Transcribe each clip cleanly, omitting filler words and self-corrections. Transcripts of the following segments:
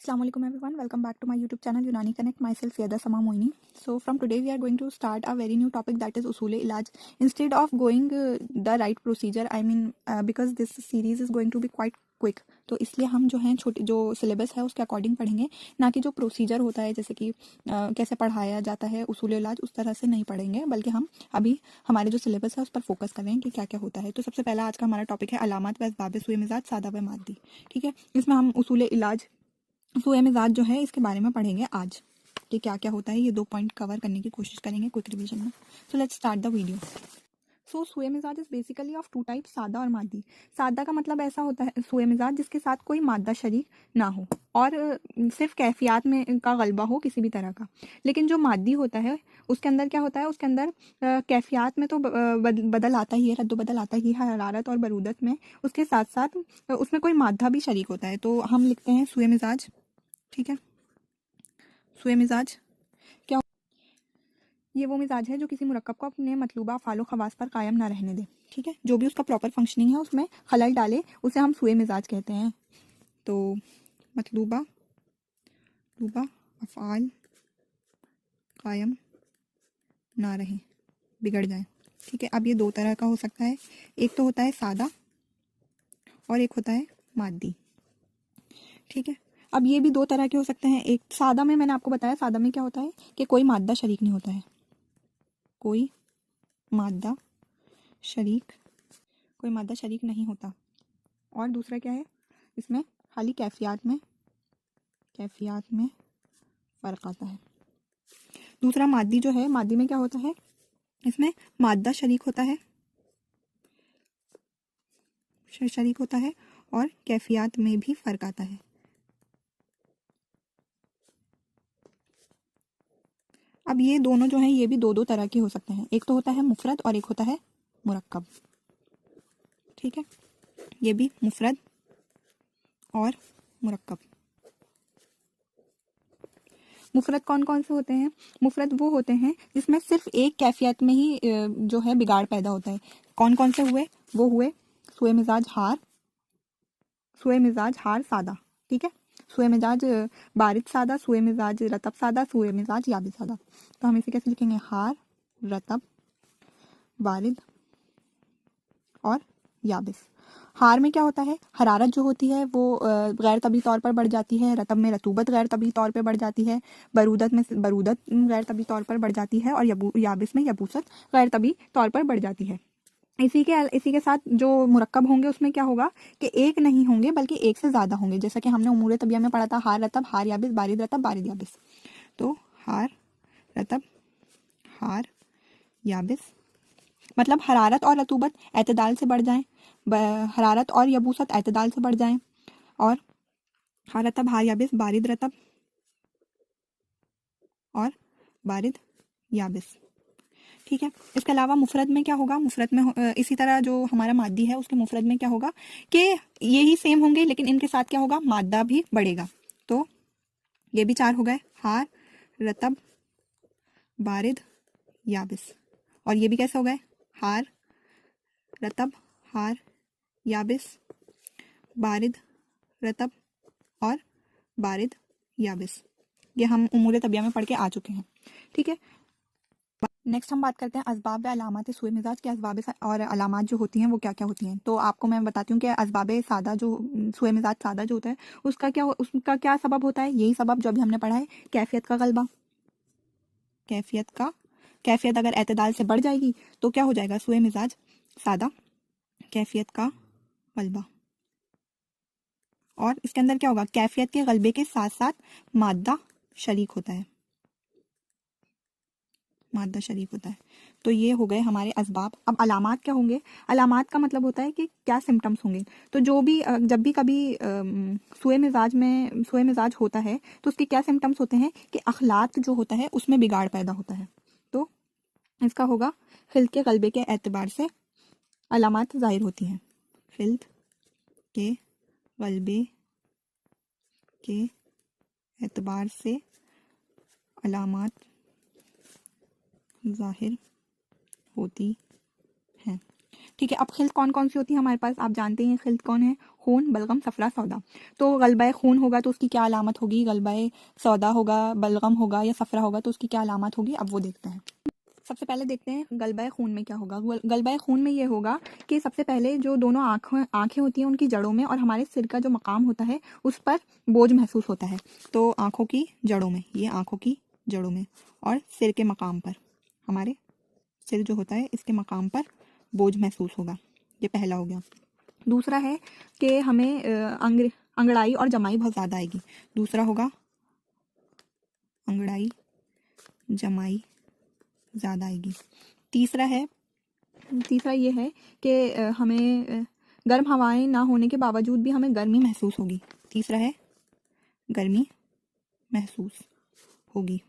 Assalamualaikum everyone, welcome back to my YouTube channel Unani Connect. Myself Yada Sama Moini. So from today we are going to start a very new topic, that is Usule Ilaj. Instead of going the right procedure, because this series is going to be quite quick, तो इसलिए हम जो हैं छोटे जो syllabus है उसके according पढ़ेंगे, ना कि जो प्रोसीजर होता है जैसे कि कैसे पढ़ाया जाता है उसूल इलाज उस तरह से नहीं पढ़ेंगे, बल्कि हम अभी हमारे जो सिलेबस है उस पर फोकस कर रहे हैं कि क्या क्या होता है। तो सबसे पहला आज का हमारा टॉपिक है अलामात व असबाब सूए मिजाज सादा व मादी। ठीक है, इसमें हम उसूल इलाज सूए मिजाज जो है इसके बारे में पढ़ेंगे आज कि क्या क्या होता है। ये 2 पॉइंट कवर करने की कोशिश करेंगे क्विक रिवीजन में। So let's start the video. So सूए मिजाज इज बेसिकली ऑफ 2 टाइप, सादा और मादी। सादा का मतलब ऐसा होता है सूए मिजाज जिसके साथ कोई मादा शरीक ना हो और सिर्फ कैफियत में का गलबा हो किसी भी तरह का। लेकिन जो मादी होता है उसके अंदर क्या होता है, उसके अंदर कैफियत में तो बदल आता ही है, रद्द बदल आता ही है हरारत और बरूदत में, उसके साथ साथ उसमें कोई मादा भी शरीक होता है। तो हम लिखते हैं सूए मिजाज। ठीक है, सूए मिजाज क्या, ये वो मिजाज है जो किसी मुरक्कब को अपने मतलूबा फालो खवास पर कायम ना रहने दे। ठीक है, जो भी उसका प्रॉपर फंक्शनिंग है उसमें खलल डाले उसे हम सूए मिजाज कहते हैं। तो मतलूबा अफ़आल कायम ना रहें, बिगड़ जाए। ठीक है, अब ये 2 तरह का हो सकता है, एक तो होता है सादा और एक होता है मादी। ठीक है, अब ये भी 2 तरह के हो सकते हैं। एक सादा में मैंने आपको बताया, सादा में क्या होता है कि कोई मादा शरीक नहीं होता है, कोई मादा शरीक नहीं होता। और दूसरा क्या है, इसमें खाली कैफियत में फ़र्क आता है। दूसरा मादी जो है, मादी में क्या होता है, इसमें मादा शरीक होता है और कैफियत में भी फ़र्क आता है। अब ये दोनों जो हैं ये भी 2 तरह के हो सकते हैं, एक तो होता है मुफरद और एक होता है मुरक्कब। ठीक है, ये भी मुफरद और मुरक्कब। मुफरद कौन कौन से होते हैं? मुफरद वो होते हैं जिसमें सिर्फ एक कैफियत में ही जो है बिगाड़ पैदा होता है। कौन कौन से हुए? वो हुए सूए मिजाज हार सादा। ठीक है, सूए मिजाज बारिद सादा, सूए मिजाज रतब सादा, सूए मिजाज याबिस सादा। तो हम इसे कैसे लिखेंगे? हार, रतब, बारिद और याबिस। हार में क्या होता है, हरारत जो होती है वो गैर तबी तौर पर बढ़ जाती है, रतब में रतूबत गैर तबी तौर पर बढ़ जाती है, बरूदत गैर तबी तौर पर बढ़ जाती है और याबिस में यबूसत गैर तबी तौर पर बढ़ जाती है। इसी के साथ जो मुरक्कब होंगे उसमें क्या होगा कि एक नहीं होंगे बल्कि एक से ज़्यादा होंगे, जैसा कि हमने उमूर तबिया में पढ़ा था, हार रतब हार याबिस, बारिद रतब बारिद याबिस। तो हार रतब हार याबिस मतलब हरारत और रतूबत एतदाल से बढ़ जाएं, हरारत और यबूसत एतदाल से बढ़ जाएं, और हार रतब हार याबिस, बारिद रतब और बारिद याबिस। ठीक है, इसके अलावा मुफरद में क्या होगा, मुफरद में इसी तरह जो हमारा मादी है उसके मुफरद में क्या होगा कि ये ही सेम होंगे लेकिन इनके साथ क्या होगा, मादा भी बढ़ेगा। तो ये भी 4 हो गए, हार रतब बारिद याबिस। और ये भी कैसे हो गए, हार रतब हार याबिस, बारिद रतब और बारिद याबिस। ये हम उमूर तबिया में पढ़ के आ चुके हैं। ठीक है, नेक्स्ट हम बात करते हैं असबाब व अलामात सूए मिजाज के। असबाब और अलामात जो होती हैं वो क्या क्या होती हैं। तो आपको मैं बताती हूँ कि असबाब सादा जो सूए मिजाज सादा जो होता है उसका क्या सबब होता है। यही सबब जो अभी हमने पढ़ा है, कैफियत का गलबा। कैफियत अगर एतदाल से बढ़ जाएगी तो क्या हो जाएगा, सूए मिजाज सादा, कैफियत का गलबा। और इसके अंदर क्या होगा, कैफियत के गलबे के साथ साथ मादा शरीक होता है, तो ये हो गए हमारे असबाब। अब अलामात क्या होंगे, अलामात का मतलब होता है कि क्या सिम्टम्स होंगे। तो जब भी कभी सूए मिजाज होता है तो उसके क्या सिम्टम्स होते हैं कि अखलाक जो होता है उसमें बिगाड़ पैदा होता है। तो इसका होगा खिल्त के गलबे के एतबार से अलामात जाहिर होती हैं, खिल्त के गलबे के एतबार से अलामात जाहिर होती हैं। ठीक है। अब खिल्त कौन कौन सी होती है हमारे पास, आप जानते हैं खिल्त कौन है, खून, बलगम, सफरा, सौदा। तो गलबा खून होगा तो उसकी क्या अलामत होगी, गलबा सौदा होगा, बलगम होगा या सफरा होगा तो उसकी क्या अलामत होगी, अब वो देखते हैं। सबसे पहले देखते हैं गलबा खून में क्या होगा। गलबा खून में ये होगा कि सबसे पहले जो दोनों आँखें होती हैं उनकी जड़ों में और हमारे सिर का जो मकाम होता है उस पर बोझ महसूस होता है। तो आँखों की जड़ों में, ये आँखों की जड़ों में और सिर के मकाम पर, हमारे सिर जो होता है इसके मकाम पर बोझ महसूस होगा। ये पहला हो गया। दूसरा है कि हमें अंगड़ाई और जमाई बहुत ज़्यादा आएगी। दूसरा होगा अंगड़ाई जमाई ज़्यादा आएगी। तीसरा ये है कि हमें गर्म हवाएं ना होने के बावजूद भी हमें गर्मी महसूस होगी। तीसरा है गर्मी महसूस होगी।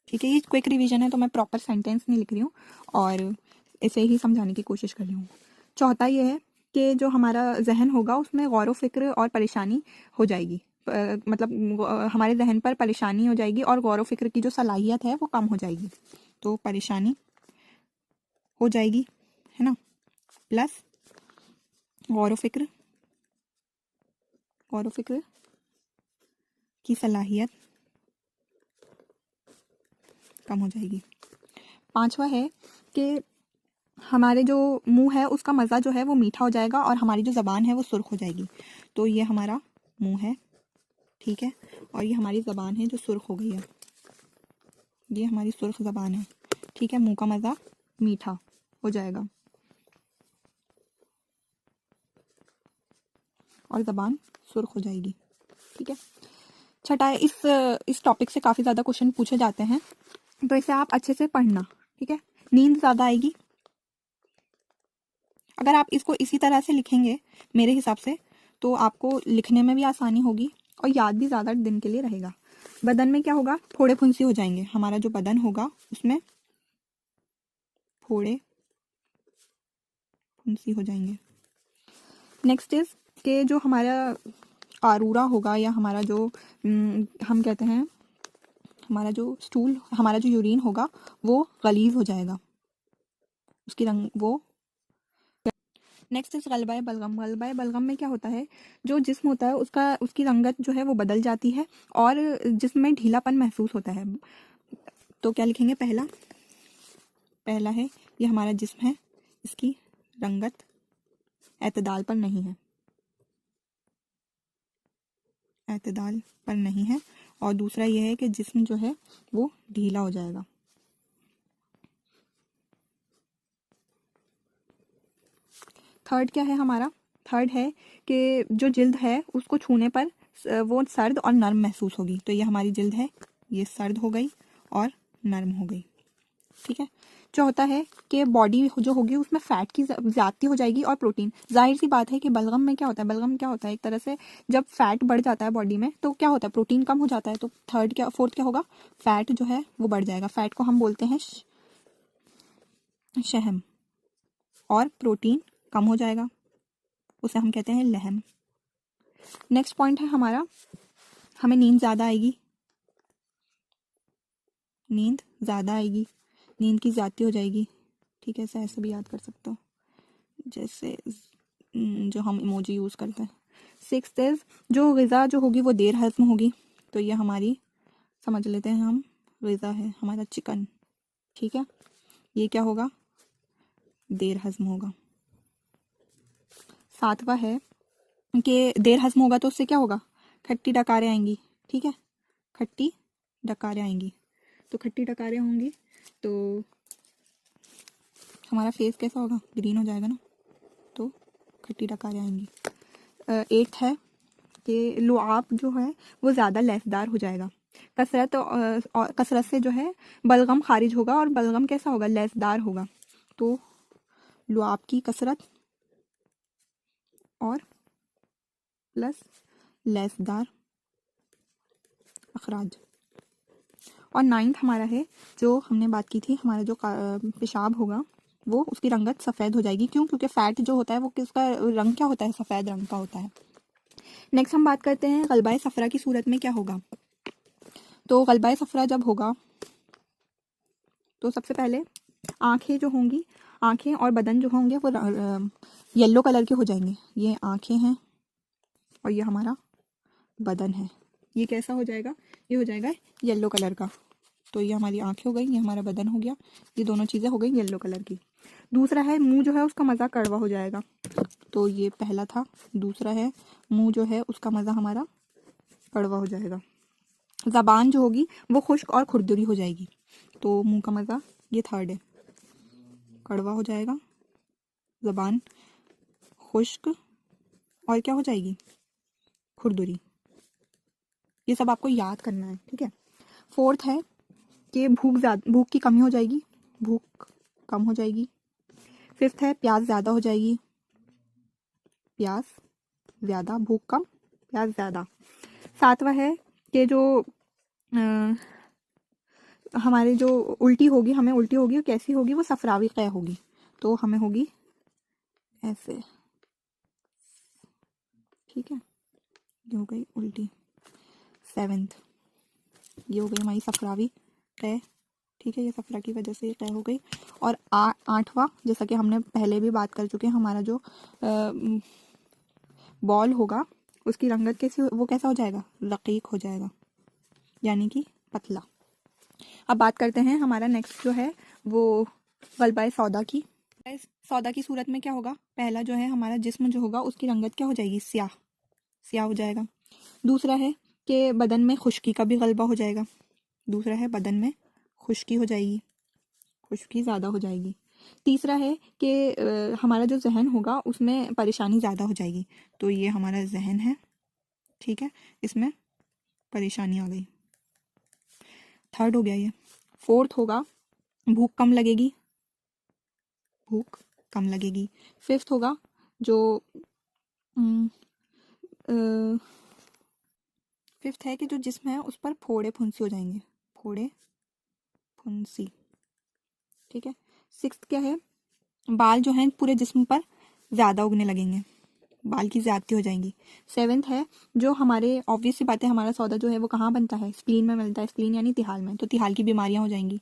ठीक है, ये क्विक रिवीजन है तो मैं प्रॉपर सेंटेंस नहीं लिख रही हूँ और इसे ही समझाने की कोशिश कर रही हूँ। चौथा ये है कि जो हमारा जहन होगा उसमें गौर व फिक्र और परेशानी हो जाएगी। मतलब हमारे जहन पर परेशानी हो जाएगी और गौर व फिक्र की जो सलाहियत है वो कम हो जाएगी। तो परेशानी हो जाएगी, है ना, प्लस गौर व फिक्र की सलाहियत कम हो जाएगी। पांचवा है कि हमारे जो मुंह है उसका मज़ा जो है वो मीठा हो जाएगा और हमारी जो ज़बान है वो सुर्ख हो जाएगी। तो ये हमारा मुंह है, ठीक है, और ये हमारी ज़बान है जो सुर्ख हो गई है, ये हमारी सुर्ख ज़बान है, ठीक है। मुंह का मज़ा मीठा हो जाएगा और ज़बान सुर्ख हो जाएगी, ठीक है। छठा है, इस टॉपिक से काफ़ी ज़्यादा क्वेश्चन पूछे जाते हैं तो इसे आप अच्छे से पढ़ना, ठीक है। नींद ज़्यादा आएगी। अगर आप इसको इसी तरह से लिखेंगे मेरे हिसाब से तो आपको लिखने में भी आसानी होगी और याद भी ज़्यादा दिन के लिए रहेगा। बदन में क्या होगा, फोड़े फुंसी हो जाएंगे। हमारा जो बदन होगा उसमें फोड़े फुंसी हो जाएंगे। नेक्स्ट इज कि जो हमारा आरूरा होगा या हमारा जो हम कहते हैं हमारा जो स्टूल, हमारा जो यूरिन होगा वो गलीज हो जाएगा, उसकी रंग वो। नेक्स्ट इज गलबाए बलगम। गलबाए बलगम में क्या होता है, जो जिस्म होता है उसकी रंगत जो है वो बदल जाती है और जिस्म में ढीलापन महसूस होता है। तो क्या लिखेंगे, पहला है ये हमारा जिस्म है, इसकी रंगत एतदाल पर नहीं है, एतदाल पर नहीं है। और दूसरा ये है कि जिस्म जो है वो ढीला हो जाएगा। थर्ड क्या है हमारा, थर्ड है कि जो जिल्द है उसको छूने पर वो सर्द और नर्म महसूस होगी। तो ये हमारी जिल्द है, ये सर्द हो गई और नर्म हो गई, ठीक है। चौथा है कि बॉडी जो होगी उसमें फैट की ज्यादती हो जाएगी और प्रोटीन। जाहिर सी बात है कि बलगम में क्या होता है, बलगम क्या होता है, एक तरह से जब फैट बढ़ जाता है बॉडी में तो क्या होता है, प्रोटीन कम हो जाता है। तो फोर्थ क्या होगा, फैट जो है वो बढ़ जाएगा। फैट को हम बोलते हैं शहम और प्रोटीन कम हो जाएगा, उसे हम कहते हैं लहम। नेक्स्ट पॉइंट है हमारा, हमें नींद ज़्यादा आएगी, नींद ज़्यादा आएगी, नींद की ज़्यादती हो जाएगी, ठीक है। ऐसे भी याद कर सकते हो जैसे जो हम इमोजी यूज़ करते हैं। सिक्स्थ इज जो ग़िज़ा जो होगी वो देर हज़म होगी। तो ये हमारी समझ लेते हैं हम, ग़िज़ा है हमारा चिकन, ठीक है, ये क्या होगा, देर हज़म होगा। सातवां है कि देर हज़म होगा तो उससे क्या होगा, खट्टी डकारें आएंगी, ठीक है, खट्टी डकारें आएंगी। तो खट्टी डकारें होंगी तो हमारा फेस कैसा होगा, ग्रीन हो जाएगा ना, तो खट्टी डकारें आएंगी। एट्थ है कि लुआब जो है वो ज़्यादा लैसदार हो जाएगा। कसरत से जो है बलगम खारिज होगा और बलगम कैसा होगा, लैसदार होगा। तो लुआब की कसरत और प्लस लैसदार अखराज। और नाइन्थ हमारा है जो हमने बात की थी, हमारा जो पेशाब होगा वो उसकी रंगत सफ़ेद हो जाएगी। क्यों, क्योंकि फैट जो होता है वो किसका रंग क्या होता है, सफ़ेद रंग का होता है। नेक्स्ट हम बात करते हैं गलबाए सफरा की सूरत में क्या होगा। तो गलबाए सफरा जब होगा तो सबसे पहले आंखें जो होंगी, आँखें और बदन जो होंगे वो येलो कलर के हो जाएंगे। ये आँखें हैं और ये हमारा बदन है। ये कैसा हो जाएगा? ये हो जाएगा येलो कलर का। तो ये हमारी आँखें हो गई, ये हमारा बदन हो गया, ये दोनों चीज़ें हो गई येलो कलर की। दूसरा है मुंह जो है उसका मज़ा कड़वा हो जाएगा। तो ये पहला था। दूसरा है मुंह जो है उसका मज़ा हमारा कड़वा हो जाएगा। ज़बान जो होगी वो खुश्क और खुरदरी हो जाएगी। तो मुंह का मज़ा ये थर्ड है, कड़वा हो जाएगा, ज़बान खुश्क और क्या हो जाएगी? खुरदरी। ये सब आपको याद करना है, ठीक है। फोर्थ है कि भूख की कमी हो जाएगी, भूख कम हो जाएगी। फिफ्थ है प्यास ज़्यादा हो जाएगी, प्यास ज़्यादा, भूख कम, प्यास ज़्यादा। सातवां है कि जो हमारे जो उल्टी होगी, हमें उल्टी होगी, वो कैसी होगी? वो सफरावी क़ै होगी। तो हमें होगी ऐसे, ठीक है। ये हो गई उल्टी। सेवेंथ ये हो गई हमारी सफरावी क़ै, ठीक है। ये सफरा की वजह से ये क़ै हो गई। और आठवां, जैसा कि हमने पहले भी बात कर चुके हैं, हमारा जो बॉल होगा उसकी रंगत कैसी, वो कैसा हो जाएगा? रकीक हो जाएगा, यानी कि पतला। अब बात करते हैं हमारा नेक्स्ट जो है वो गलबाए सौदा की। सौदा की सूरत में क्या होगा? पहला जो है हमारा जिस्म जो होगा उसकी रंगत क्या हो जाएगी? स्याह, स्याह हो जाएगा। दूसरा है कि बदन में खुश्की का भी गलबा हो जाएगा। दूसरा है बदन में खुश्की हो जाएगी, खुश्की ज़्यादा हो जाएगी। तीसरा है कि हमारा जो जहन होगा उसमें परेशानी ज़्यादा हो जाएगी। तो ये हमारा जहन है, ठीक है, इसमें परेशानी आ गई। थर्ड हो गया ये। फोर्थ होगा भूख कम लगेगी, भूख कम लगेगी। फिफ्थ होगा जो फिफ्थ है कि जो जिस्म है उस पर फोड़े फुंसी हो जाएंगे, फोड़े फुंसी, ठीक है। सिक्स्थ क्या है? बाल जो हैं पूरे जिस्म पर ज़्यादा उगने लगेंगे, बाल की ज़्यादती हो जाएंगी। सेवेंथ है जो हमारे ऑब्वियस सी बात है, हमारा सौदा जो है वो कहाँ बनता है? स्प्लीन में मिलता है, स्प्लीन यानी तिहाल में। तो तिहाल की बीमारियां हो जाएंगी,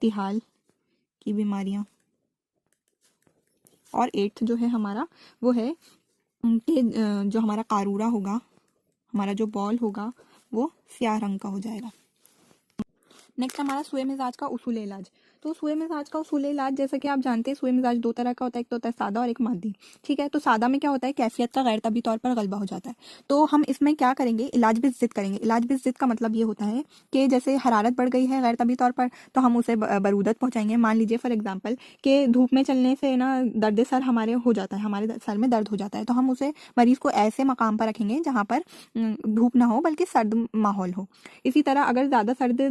तिहाल की बीमारियां। और एट्थ जो है हमारा वो है कि जो हमारा कारूरा होगा, हमारा जो बॉल होगा वो स्याह रंग का हो जाएगा। नेक्स्ट हमारा सुए मिजाज का उसूल इलाज। तो सुए मिजाज का उसूल इलाज, जैसा कि आप जानते हैं, सुए मिजाज दो तरह का होता है, एक तो होता है सादा और एक मादी, ठीक है। तो सादा में क्या होता है? कैफियत का गैर तबी तौर पर गलबा हो जाता है। तो हम इसमें क्या करेंगे? इलाज भी जिद करेंगे। इलाज भी जिद का मतलब ये होता है कि जैसे हरारत बढ़ गई है गैर तबी तौर पर, तो हम उसे बरूदत पहुँचाएंगे। मान लीजिए फॉर एग्जाम्पल कि धूप में चलने से ना दर्द सर हमारे हो जाता है, हमारे सर में दर्द हो जाता है, तो हम उसे मरीज़ को ऐसे मकाम पर रखेंगे जहाँ पर धूप ना हो बल्कि सर्द माहौल हो। इसी तरह अगर ज़्यादा सर्द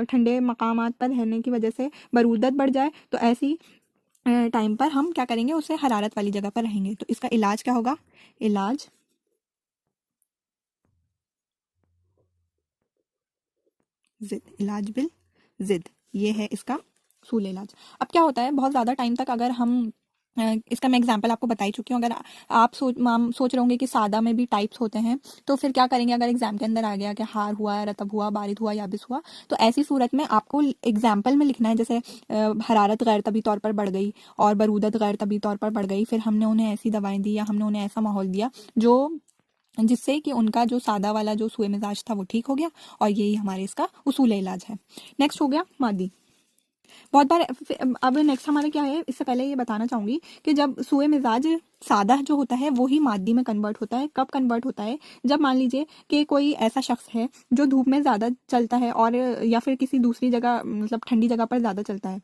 ठंडे मकामात पर रहने की वजह से बरूदत बढ़ जाए, तो ऐसी टाइम पर हम क्या करेंगे? उसे हरारत वाली जगह पर रहेंगे। तो इसका इलाज क्या होगा? इलाज जिद, इलाज बिल जिद, ये है इसका उसूल इलाज। अब क्या होता है, बहुत ज़्यादा टाइम तक अगर हम इसका मैं एग्जांपल आपको बता ही चुकी हूँ। अगर आप सोच रहे होंगे कि सादा में भी टाइप्स होते हैं, तो फिर क्या करेंगे? अगर एग्जाम के अंदर आ गया कि हार हुआ, रतब हुआ, बारिद हुआ, याबिस हुआ, तो ऐसी सूरत में आपको एग्जाम्पल में लिखना है। जैसे हरारत गैर तबी तौर पर बढ़ गई और बरूदत गैर तबी तौर पर बढ़ गई, फिर हमने उन्हें ऐसी दवाएं दी या हमने उन्हें ऐसा माहौल दिया जो जिससे कि उनका जो सादा वाला जो सुए मिजाज था वो ठीक हो गया, और यही हमारे इसका उसूल इलाज है। नेक्स्ट हो गया मादी। बहुत बार अब नेक्स्ट हमारा क्या है, इससे पहले ये बताना चाहूँगी कि जब सुए मिजाज सादा जो होता है वो ही मादी में कन्वर्ट होता है। कब कन्वर्ट होता है? जब मान लीजिए कि कोई ऐसा शख्स है जो धूप में ज़्यादा चलता है और या फिर किसी दूसरी जगह, मतलब ठंडी जगह पर ज़्यादा चलता है,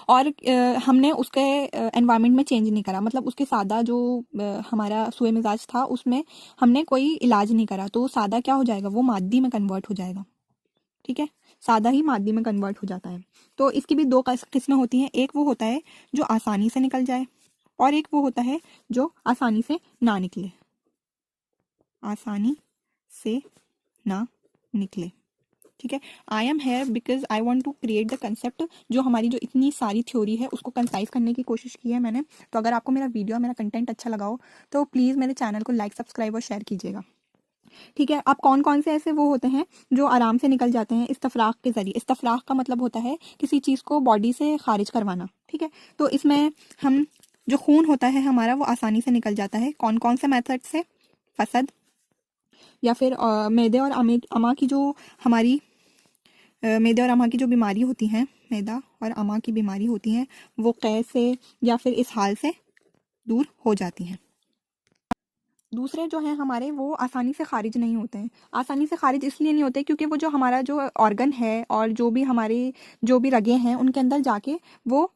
और हमने उसके एनवायरनमेंट में चेंज नहीं करा, मतलब उसके सादा जो हमारा सुए मिजाज था उसमें हमने कोई इलाज नहीं करा, तो सादा क्या हो जाएगा? वो मादी में कन्वर्ट हो जाएगा, ठीक है। सादा ही मादी में कन्वर्ट हो जाता है। तो इसकी भी दो किस्में होती हैं। एक वो होता है जो आसानी से निकल जाए, और एक वो होता है जो आसानी से ना निकले, आसानी से ना निकले, ठीक है। I am here because I want to create the concept. जो हमारी जो इतनी सारी थ्योरी है उसको कंसाइज करने की कोशिश की है मैंने। तो अगर आपको मेरा वीडियो, मेरा कंटेंट अच्छा लगा हो तो प्लीज़ मेरे चैनल को लाइक, सब्सक्राइब और शेयर कीजिएगा। ठीक है। अब कौन कौन से ऐसे वो होते हैं जो आराम से निकल जाते हैं इस्तफराग के ज़रिए। इस्तफराग का मतलब होता है किसी चीज़ को बॉडी से खारिज करवाना। ठीक है, तो इसमें हम जो खून होता है हमारा वो आसानी से निकल जाता है। कौन कौन से मेथड से? फसद, या फिर मैदे और अमा की जो हमारी मैदे और अमा की जो बीमारी होती हैं, मैदा और अमा की बीमारी होती हैं, वो कै से या फिर इस हाल से दूर हो जाती हैं। दूसरे जो हैं हमारे वो आसानी से खारिज नहीं होते हैं। आसानी से खारिज इसलिए नहीं होते क्योंकि वो जो हमारा जो ऑर्गन है और जो भी हमारे जो भी रगें हैं उनके अंदर जाके वो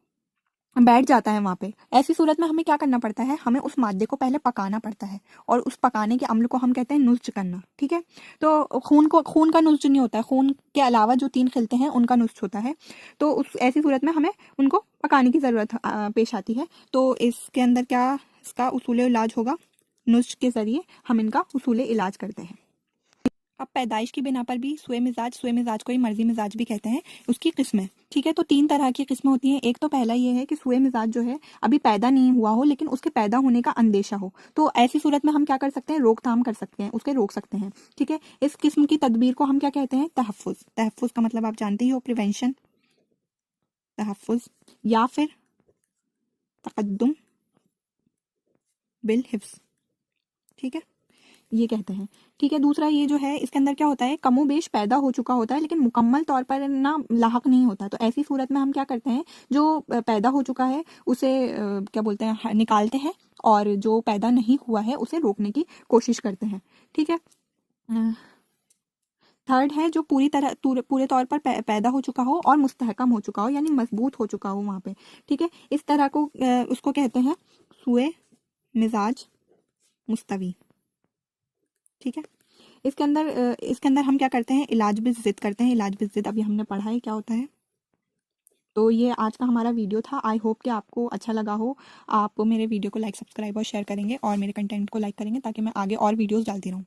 बैठ जाता है वहाँ पे। ऐसी सूरत में हमें क्या करना पड़ता है, हमें उस मादे को पहले पकाना पड़ता है और उस पकाने के अमल को हम कहते हैं नुस्ज करना। ठीक है, तो खून का नुस्ज नहीं होता है, खून के अलावा जो 3 खिलते हैं उनका नुस्ज होता है। तो उस ऐसी सूरत में हमें उनको पकाने की ज़रूरत पेश आती है। तो इसके अंदर क्या इसका उसूल इलाज होगा, नुस्ज के ज़रिए हम इनका उसूल इलाज करते हैं। अब पैदाइश की बिना पर भी सुए मिजाज को ही मर्जी मिजाज भी कहते हैं, उसकी किस्में। ठीक है, तो 3 तरह की किस्में होती हैं। एक तो पहला ये है कि सुए मिजाज जो है अभी पैदा नहीं हुआ हो लेकिन उसके पैदा होने का अंदेशा हो, तो ऐसी सूरत में हम क्या कर सकते हैं, रोकथाम कर सकते हैं, उसके रोक सकते हैं। ठीक है, इस किस्म की तदबीर को हम क्या कहते हैं, तहफ़्फ़ुज़। तहफ़्फ़ुज़ का मतलब आप जानते ही हो, प्रिवेंशन, तहफ़्फ़ुज़ या फिर तक़द्दुम बिल हिफ्ज़। ठीक है, ये कहते हैं। ठीक है, दूसरा ये जो है इसके अंदर क्या होता है, कमोबेश पैदा हो चुका होता है लेकिन मुकम्मल तौर पर ना लाहक नहीं होता। तो ऐसी सूरत में हम क्या करते हैं, जो पैदा हो चुका है उसे क्या बोलते हैं, निकालते हैं, और जो पैदा नहीं हुआ है उसे रोकने की कोशिश करते हैं। ठीक है, थर्ड है जो पूरे तौर पर पैदा हो चुका हो और मुस्तहकम हो चुका हो, यानी मजबूत हो चुका हो वहाँ पे। ठीक है, इस तरह को उसको कहते हैं सुए मिजाज मुस्तवी। ठीक है, इसके अंदर हम क्या करते हैं, इलाज बिल ज़िद करते हैं। इलाज बिल ज़िद अभी हमने पढ़ा है क्या होता है। तो ये आज का हमारा वीडियो था। आई होप कि आपको अच्छा लगा हो। आप मेरे वीडियो को लाइक, सब्सक्राइब और शेयर करेंगे और मेरे कंटेंट को लाइक करेंगे ताकि मैं आगे और वीडियोस डालती रहूँ।